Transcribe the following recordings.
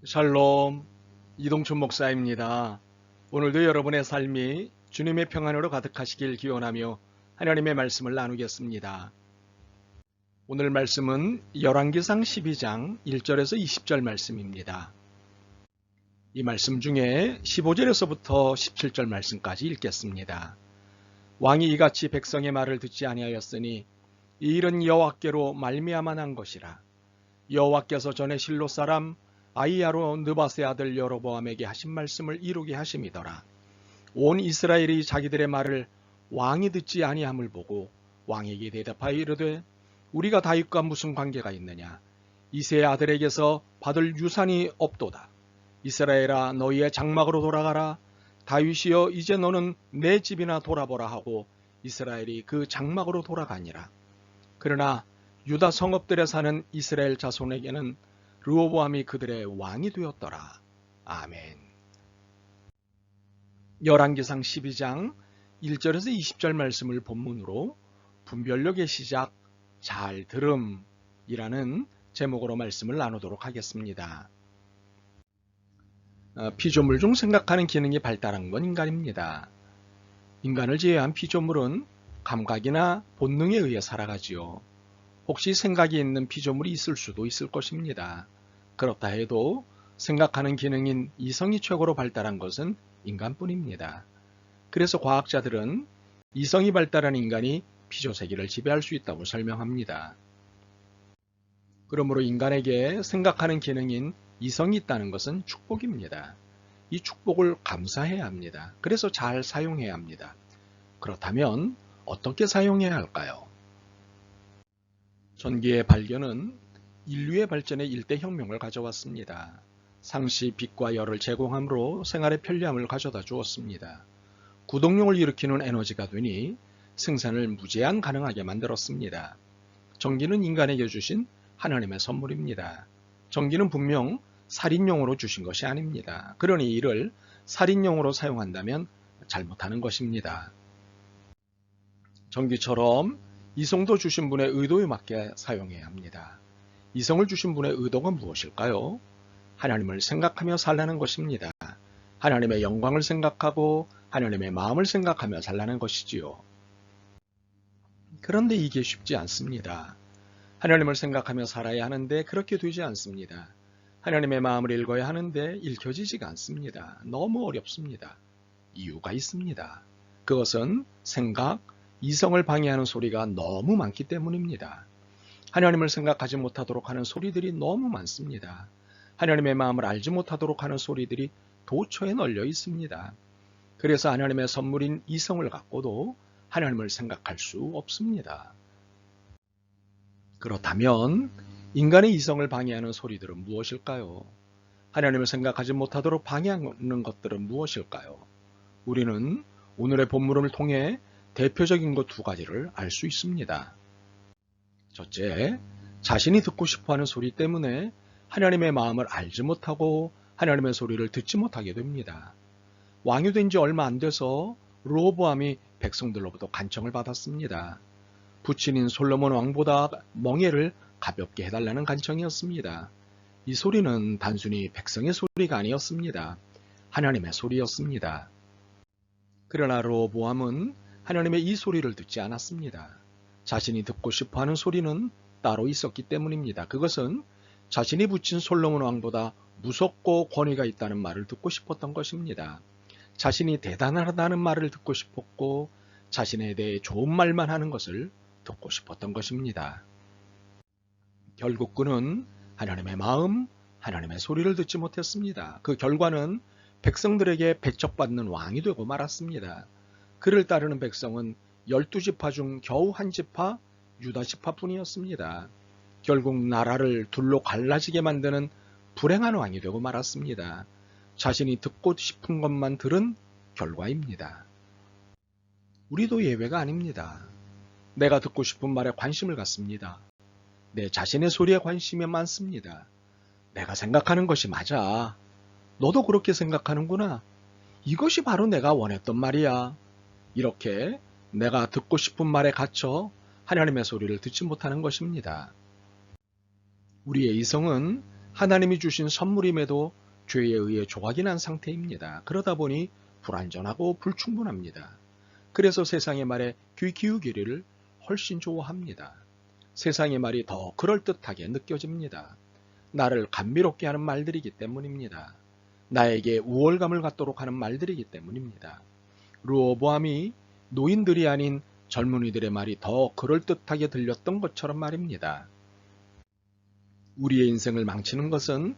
샬롬, 이동춘 목사입니다. 오늘도 여러분의 삶이 주님의 평안으로 가득하시길 기원하며 하나님의 말씀을 나누겠습니다. 오늘 말씀은 열왕기상 12장 1절에서 20절 말씀입니다. 이 말씀 중에 15절에서부터 17절 말씀까지 읽겠습니다. 왕이 이같이 백성의 말을 듣지 아니하였으니 이 일은 여호와께로 말미암아 난 것이라. 여호와께서 전에 실로 사람 아히야로 느밧의 아들 여로보암에게 하신 말씀을 이루게 하심이더라. 온 이스라엘이 자기들의 말을 왕이 듣지 아니함을 보고 왕에게 대답하여 이르되 우리가 다윗과 무슨 관계가 있느냐. 이새의 아들에게서 받을 유산이 없도다. 이스라엘아 너희의 장막으로 돌아가라. 다윗이여 이제 너는 내 집이나 돌아보라 하고 이스라엘이 그 장막으로 돌아가니라. 그러나 유다 성읍들에 사는 이스라엘 자손에게는 르호보암이 그들의 왕이 되었더라. 아멘. 열왕기상 12장 1절에서 20절 말씀을 본문으로 분별력의 시작 잘 들음이라는 제목으로 말씀을 나누도록 하겠습니다. 피조물 중 생각하는 기능이 발달한 건 인간입니다. 인간을 제외한 피조물은 감각이나 본능에 의해 살아가지요. 혹시 생각이 있는 피조물이 있을 수도 있을 것입니다. 그렇다 해도 생각하는 기능인 이성이 최고로 발달한 것은 인간뿐입니다. 그래서 과학자들은 이성이 발달한 인간이 피조세계를 지배할 수 있다고 설명합니다. 그러므로 인간에게 생각하는 기능인 이성이 있다는 것은 축복입니다. 이 축복을 감사해야 합니다. 그래서 잘 사용해야 합니다. 그렇다면 어떻게 사용해야 할까요? 전기의 발견은 인류의 발전에 일대 혁명을 가져왔습니다. 상시 빛과 열을 제공함으로 생활의 편리함을 가져다 주었습니다. 구동력을 일으키는 에너지가 되니 생산을 무제한 가능하게 만들었습니다. 전기는 인간에게 주신 하나님의 선물입니다. 전기는 분명 살인용으로 주신 것이 아닙니다. 그러니 이를 살인용으로 사용한다면 잘못하는 것입니다. 전기처럼 이성도 주신 분의 의도에 맞게 사용해야 합니다. 이성을 주신 분의 의도가 무엇일까요? 하나님을 생각하며 살라는 것입니다. 하나님의 영광을 생각하고 하나님의 마음을 생각하며 살라는 것이지요. 그런데 이게 쉽지 않습니다. 하나님을 생각하며 살아야 하는데 그렇게 되지 않습니다. 하나님의 마음을 읽어야 하는데 읽혀지지가 않습니다. 너무 어렵습니다. 이유가 있습니다. 그것은 생각, 이성을 방해하는 소리가 너무 많기 때문입니다. 하나님을 생각하지 못하도록 하는 소리들이 너무 많습니다. 하나님의 마음을 알지 못하도록 하는 소리들이 도처에 널려 있습니다. 그래서 하나님의 선물인 이성을 갖고도 하나님을 생각할 수 없습니다. 그렇다면 인간의 이성을 방해하는 소리들은 무엇일까요? 하나님을 생각하지 못하도록 방해하는 것들은 무엇일까요? 우리는 오늘의 본문을 통해 대표적인 것 두 가지를 알 수 있습니다. 첫째, 자신이 듣고 싶어하는 소리 때문에 하나님의 마음을 알지 못하고 하나님의 소리를 듣지 못하게 됩니다. 왕이 된 지 얼마 안 돼서 르호보암이 백성들로부터 간청을 받았습니다. 부친인 솔로몬 왕보다 멍에를 가볍게 해달라는 간청이었습니다. 이 소리는 단순히 백성의 소리가 아니었습니다. 하나님의 소리였습니다. 그러나 르호보암은 하나님의 이 소리를 듣지 않았습니다. 자신이 듣고 싶어하는 소리는 따로 있었기 때문입니다. 그것은 자신이 붙인 솔로몬 왕보다 무섭고 권위가 있다는 말을 듣고 싶었던 것입니다. 자신이 대단하다는 말을 듣고 싶었고 자신에 대해 좋은 말만 하는 것을 듣고 싶었던 것입니다. 결국 그는 하나님의 마음, 하나님의 소리를 듣지 못했습니다. 그 결과는 백성들에게 배척받는 왕이 되고 말았습니다. 그를 따르는 백성은 12지파 중 겨우 한 지파, 유다 지파뿐이었습니다. 결국 나라를 둘로 갈라지게 만드는 불행한 왕이 되고 말았습니다. 자신이 듣고 싶은 것만 들은 결과입니다. 우리도 예외가 아닙니다. 내가 듣고 싶은 말에 관심을 갖습니다. 내 자신의 소리에 관심이 많습니다. 내가 생각하는 것이 맞아. 너도 그렇게 생각하는구나. 이것이 바로 내가 원했던 말이야. 이렇게 내가 듣고 싶은 말에 갇혀 하나님의 소리를 듣지 못하는 것입니다. 우리의 이성은 하나님이 주신 선물임에도 죄에 의해 조각이 난 상태입니다. 그러다 보니 불완전하고 불충분합니다. 그래서 세상의 말에 귀 기울이기를 훨씬 좋아합니다. 세상의 말이 더 그럴듯하게 느껴집니다. 나를 감미롭게 하는 말들이기 때문입니다. 나에게 우월감을 갖도록 하는 말들이기 때문입니다. 르호보암이 노인들이 아닌 젊은이들의 말이 더 그럴듯하게 들렸던 것처럼 말입니다. 우리의 인생을 망치는 것은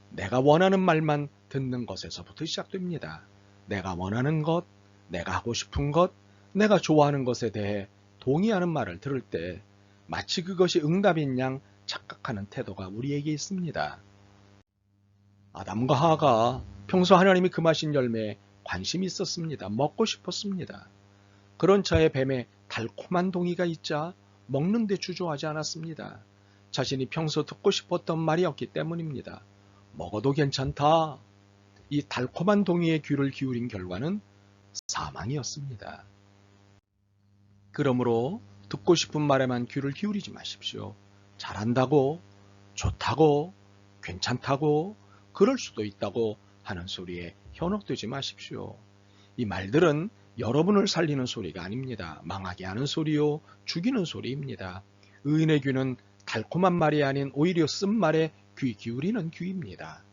내가 원하는 말만 듣는 것에서부터 시작됩니다. 내가 원하는 것, 내가 하고 싶은 것, 내가 좋아하는 것에 대해 동의하는 말을 들을 때 마치 그것이 응답인 양 착각하는 태도가 우리에게 있습니다. 아담과 하와가 평소 하나님이 금하신 열매에 관심이 있었습니다. 먹고 싶었습니다. 그런 차에 뱀의 달콤한 동의가 있자 먹는 데 주저하지 않았습니다. 자신이 평소 듣고 싶었던 말이었기 때문입니다. 먹어도 괜찮다. 이 달콤한 동의에 귀를 기울인 결과는 사망이었습니다. 그러므로 듣고 싶은 말에만 귀를 기울이지 마십시오. 잘한다고, 좋다고, 괜찮다고, 그럴 수도 있다고 하는 소리에 현혹되지 마십시오. 이 말들은 여러분을 살리는 소리가 아닙니다. 망하게 하는 소리요, 죽이는 소리입니다. 의인의 귀는 달콤한 말이 아닌 오히려 쓴 말에 귀 기울이는 귀입니다.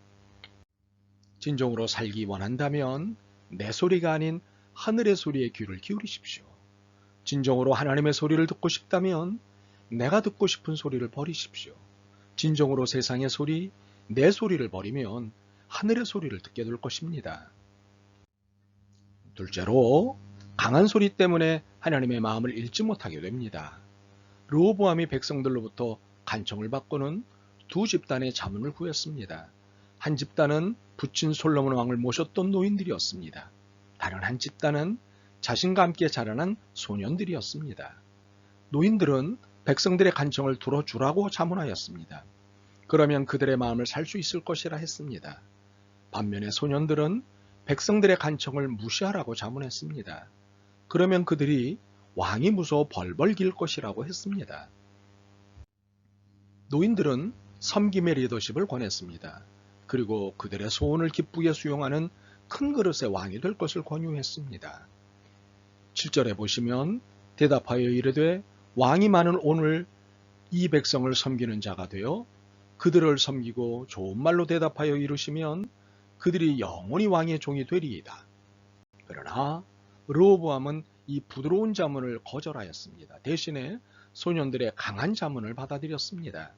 진정으로 살기 원한다면 내 소리가 아닌 하늘의 소리에 귀를 기울이십시오. 진정으로 하나님의 소리를 듣고 싶다면 내가 듣고 싶은 소리를 버리십시오. 진정으로 세상의 소리, 내 소리를 버리면 하늘의 소리를 듣게 될 것입니다. 둘째로 강한 소리 때문에 하나님의 마음을 잃지 못하게 됩니다. 르호보암이 백성들로부터 간청을 받고는 두 집단의 자문을 구했습니다. 한 집단은 부친 솔로몬 왕을 모셨던 노인들이었습니다. 다른 한 집단은 자신과 함께 자라난 소년들이었습니다. 노인들은 백성들의 간청을 들어주라고 자문하였습니다. 그러면 그들의 마음을 살 수 있을 것이라 했습니다. 반면에 소년들은 백성들의 간청을 무시하라고 자문했습니다. 그러면 그들이 왕이 무서워 벌벌 길 것이라고 했습니다. 노인들은 섬김의 리더십을 권했습니다. 그리고 그들의 소원을 기쁘게 수용하는 큰 그릇의 왕이 될 것을 권유했습니다. 7절에 보시면 대답하여 이르되 왕이 많은 오늘 이 백성을 섬기는 자가 되어 그들을 섬기고 좋은 말로 대답하여 이르시면 그들이 영원히 왕의 종이 되리이다. 그러나 르호보암은 이 부드러운 자문을 거절하였습니다. 대신에 소년들의 강한 자문을 받아들였습니다.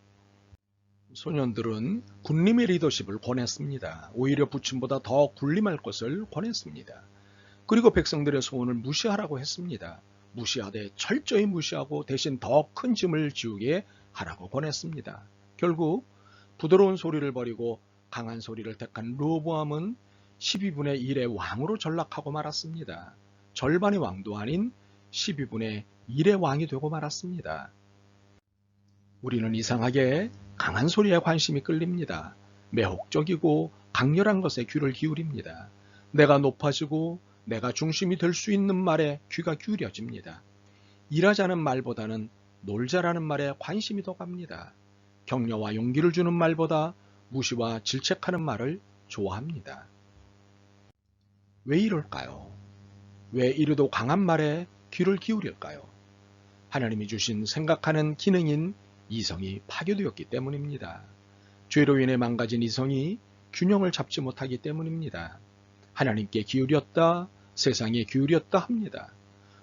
소년들은 군림의 리더십을 권했습니다. 오히려 부친보다 더 군림할 것을 권했습니다. 그리고 백성들의 소원을 무시하라고 했습니다. 무시하되 철저히 무시하고 대신 더 큰 짐을 지우게 하라고 권했습니다. 결국 부드러운 소리를 버리고 강한 소리를 택한 르호보암은 12분의 1의 왕으로 전락하고 말았습니다. 절반의 왕도 아닌 12분의 1의 왕이 되고 말았습니다. 우리는 이상하게 강한 소리에 관심이 끌립니다. 매혹적이고 강렬한 것에 귀를 기울입니다. 내가 높아지고 내가 중심이 될 수 있는 말에 귀가 기울여집니다. 일하자는 말보다는 놀자라는 말에 관심이 더 갑니다. 격려와 용기를 주는 말보다 무시와 질책하는 말을 좋아합니다. 왜 이럴까요? 왜 이리도 강한 말에 귀를 기울일까요? 하나님이 주신 생각하는 기능인 이성이 파괴되었기 때문입니다. 죄로 인해 망가진 이성이 균형을 잡지 못하기 때문입니다. 하나님께 기울였다, 세상에 기울였다 합니다.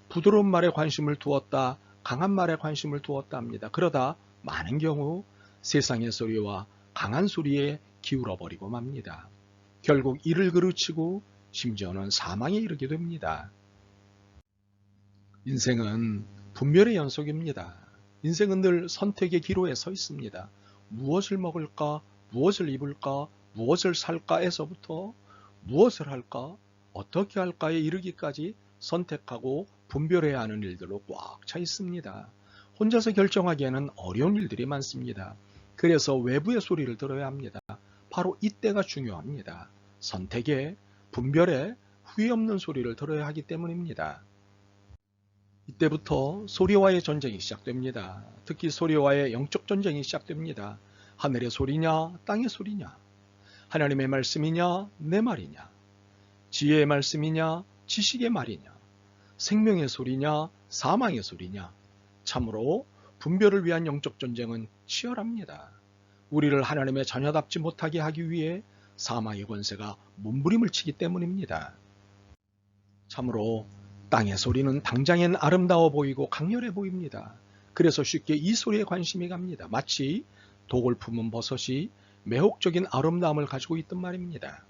부드러운 말에 관심을 두었다, 강한 말에 관심을 두었다 합니다. 그러다 많은 경우 세상의 소리와 강한 소리에 기울어버리고 맙니다. 결국 이를 그르치고 심지어는 사망에 이르게 됩니다. 인생은 분별의 연속입니다. 인생은 늘 선택의 기로에 서 있습니다. 무엇을 먹을까, 무엇을 입을까, 무엇을 살까에서부터 무엇을 할까, 어떻게 할까에 이르기까지 선택하고 분별해야 하는 일들로 꽉 차 있습니다. 혼자서 결정하기에는 어려운 일들이 많습니다. 그래서 외부의 소리를 들어야 합니다. 바로 이때가 중요합니다. 선택에, 분별에 후회 없는 소리를 들어야 하기 때문입니다. 이때부터 소리와의 전쟁이 시작됩니다. 특히 소리와의 영적 전쟁이 시작됩니다. 하늘의 소리냐 땅의 소리냐? 하나님의 말씀이냐 내 말이냐? 지혜의 말씀이냐 지식의 말이냐? 생명의 소리냐 사망의 소리냐? 참으로 분별을 위한 영적 전쟁은 치열합니다. 우리를 하나님의 자녀답지 못하게 하기 위해 사망의 권세가 몸부림을 치기 때문입니다. 참으로 땅의 소리는 당장엔 아름다워 보이고 강렬해 보입니다. 그래서 쉽게 이 소리에 관심이 갑니다. 마치 독을 품은 버섯이 매혹적인 아름다움을 가지고 있단 말입니다.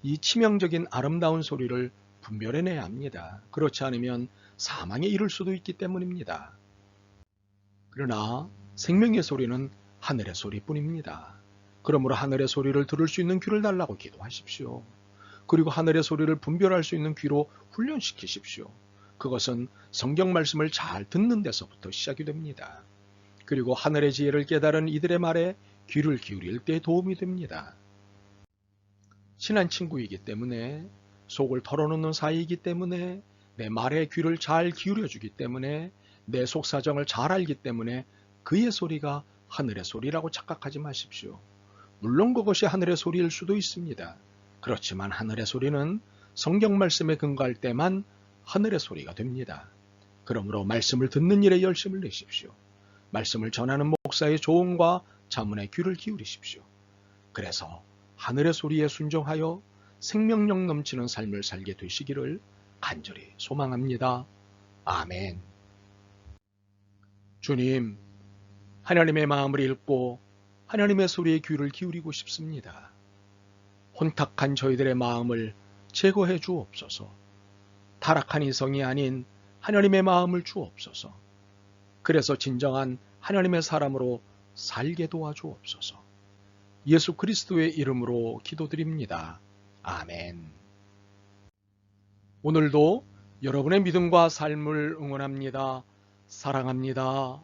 이 치명적인 아름다운 소리를 분별해내야 합니다. 그렇지 않으면 사망에 이를 수도 있기 때문입니다. 그러나 생명의 소리는 하늘의 소리뿐입니다. 그러므로 하늘의 소리를 들을 수 있는 귀를 달라고 기도하십시오. 그리고 하늘의 소리를 분별할 수 있는 귀로 훈련시키십시오. 그것은 성경 말씀을 잘 듣는 데서부터 시작이 됩니다. 그리고 하늘의 지혜를 깨달은 이들의 말에 귀를 기울일 때 도움이 됩니다. 친한 친구이기 때문에, 속을 털어놓는 사이이기 때문에, 내 말에 귀를 잘 기울여주기 때문에, 내 속사정을 잘 알기 때문에 그의 소리가 하늘의 소리라고 착각하지 마십시오. 물론 그것이 하늘의 소리일 수도 있습니다. 그렇지만 하늘의 소리는 성경 말씀에 근거할 때만 하늘의 소리가 됩니다. 그러므로 말씀을 듣는 일에 열심을 내십시오. 말씀을 전하는 목사의 조언과 자문에 귀를 기울이십시오. 그래서 하늘의 소리에 순종하여 생명력 넘치는 삶을 살게 되시기를 간절히 소망합니다. 아멘. 주님, 하나님의 마음을 읽고 하나님의 소리에 귀를 기울이고 싶습니다. 혼탁한 저희들의 마음을 제거해 주옵소서. 타락한 이성이 아닌 하나님의 마음을 주옵소서. 그래서 진정한 하나님의 사람으로 살게 도와주옵소서. 예수 그리스도의 이름으로 기도드립니다. 아멘. 오늘도 여러분의 믿음과 삶을 응원합니다. 사랑합니다.